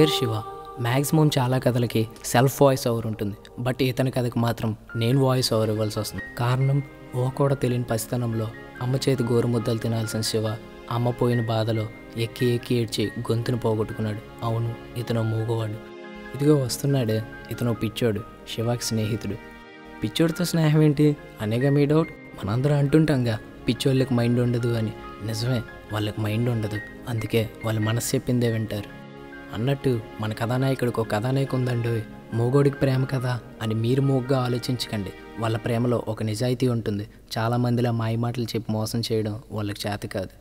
పేరు శివ. మ్యాక్సిమం చాలా కథలకి self voice over ఉంటుంది, బట్ ఇతని కథకి మాత్రం నేను వాయిస్ ఓవర్ ఇవ్వాల్సి వస్తుంది. కారణం, కూడా తెలియని పసితనంలో అమ్మ చేతి గోరుముద్దలు తినాల్సిన శివ అమ్మ పోయిన బాధలో ఎక్కి ఎక్కి ఏడ్చి గొంతును పోగొట్టుకున్నాడు. అవును, ఇతను మూగవాడు. ఇదిగో వస్తున్నాడు. ఇతను పిచ్చోడు, శివాకి స్నేహితుడు. పిచ్చోడితో స్నేహం ఏంటి అనేగా మీ డౌట్. మనందరం అంటుంటాంగా పిచ్చోళ్ళకి మైండ్ ఉండదు అని. నిజమే, వాళ్ళకి మైండ్ ఉండదు, అందుకే వాళ్ళ మనసు చెప్పిందే వింటారు. అన్నట్టు మన కథానాయకుడికి ఒక కథానాయకు ఉందండి, మూగోడికి ప్రేమ కదా అని మీరు మూగ్గా ఆలోచించకండి. వాళ్ళ ప్రేమలో ఒక నిజాయితీ ఉంటుంది. చాలామందిలా మాయమాటలు చెప్పి మోసం చేయడం వాళ్ళకి చేత కాదు.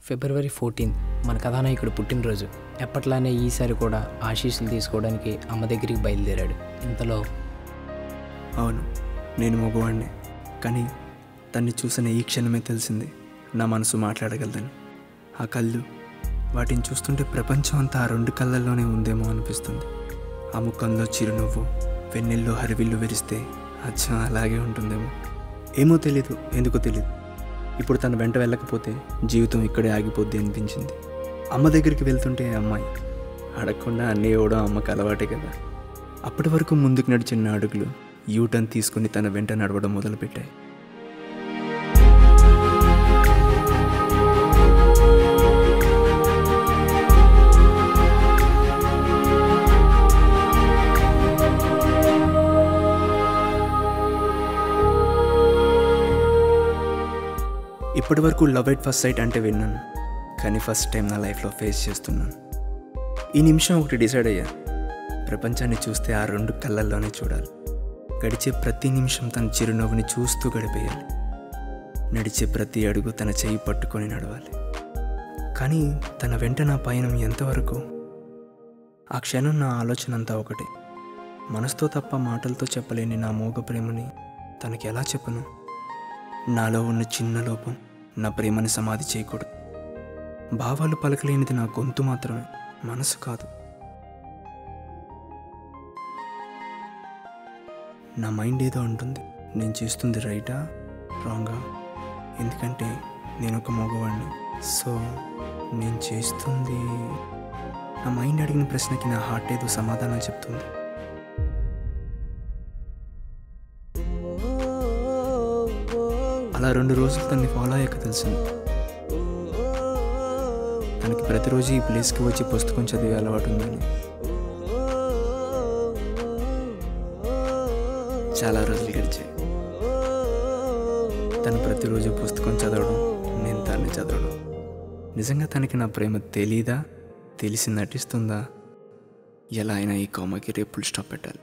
ఫిబ్రవరి 14 మన కథానాయకుడు పుట్టినరోజు. ఎప్పట్లానే ఈసారి కూడా ఆశీస్సులు తీసుకోవడానికి అమ్మ దగ్గరికి బయలుదేరాడు. ఇంతలో, అవును, నేను మగవాడిని, కానీ తన్ని చూసిన ఈ క్షణమే తెలిసింది నా మనసు మాట్లాడగలదని. ఆ కళ్ళు, వాటిని చూస్తుంటే ప్రపంచం అంతా ఆ 2 కళ్ళల్లోనే ఉందేమో అనిపిస్తుంది. ఆ ముఖంలో చిరునవ్వు, వెన్నెల్లో హరివిల్లు విరిస్తే అచ్చం అలాగే ఉంటుందేమో. ఏమో తెలీదు, ఎందుకో తెలీదు. ఇప్పుడు తన వెంట వెళ్ళకపోతే జీవితం ఇక్కడే ఆగిపోద్ది అనిపించింది. అమ్మ దగ్గరికి వెళ్తుంటే అమ్మాయి అడగకుండా అన్నీ ఇవ్వడం అమ్మకు అలవాటే కదా. అప్పటి వరకు ముందుకు నడిచిన అడుగులు యూటర్న్ తీసుకుని తన వెంట నడవడం మొదలుపెట్టాయి. ఇప్పటి వరకు లవ్ ఎట్ ఫస్ట్ సైట్ అంటే విన్నాను, కానీ ఫస్ట్ టైం నా లైఫ్లో ఫేస్ చేస్తున్నాను. ఈ నిమిషం ఒకటి డిసైడ్ అయ్యా, ప్రపంచాన్ని చూస్తే ఆ 2 కళ్ళల్లోనే చూడాలి. గడిచే ప్రతి నిమిషం తన చిరునవ్వుని చూస్తూ గడిపేయాలి. నడిచే ప్రతి అడుగు తన చెయ్యి పట్టుకొని నడవాలి. కానీ తన వెంట నా పయనం ఎంతవరకు? ఆ క్షణం నా ఆలోచన అంతా ఒకటే. మనసుతో తప్ప మాటలతో చెప్పలేని నా మోగ ప్రేమని తనకి ఎలా చెప్పను? నాలో ఉన్న చిన్న లోపం నా ప్రేమని సమాధి చేయకూడదు. భావాలు పలకలేనిది నా గొంతు మాత్రమే, మనసు కాదు. నా మైండ్ ఏదో ఉంటుంది, నేను చేస్తుంది రైటా రాంగా? ఎందుకంటే నేను ఒక మగవాడిని. సో నేను చేస్తుంది, నా మైండ్ అడిగిన ప్రశ్నకి నా హార్ట్ ఏదో సమాధానం చెప్తుంది. అలా 2 రోజులు తనని ఫాలో అయ్యాక తెలిసింది, తనకి ప్రతిరోజు ఈ ప్లేస్కి వచ్చి పుస్తకం చదివే అలవాటు ఉందని. చాలా రోజులు గడిచాయి. తను ప్రతిరోజు పుస్తకం చదవడం, నేను తన్ని చదవడం. నిజంగా తనకి నా ప్రేమ తెలీదా, తెలిసి నటిస్తుందా? ఎలా అయినా ఈ కామాకి రేపు స్టాప్ పెట్టాలి.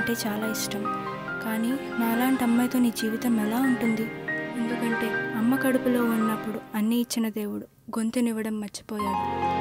అంటే చాలా ఇష్టం. కానీ నాలాంటి అమ్మాయితో నీ జీవితం ఎలా ఉంటుంది? ఎందుకంటే అమ్మ కడుపులో ఉన్నప్పుడు అన్నీ ఇచ్చిన దేవుడు గొంతునివ్వడం మర్చిపోయాడు.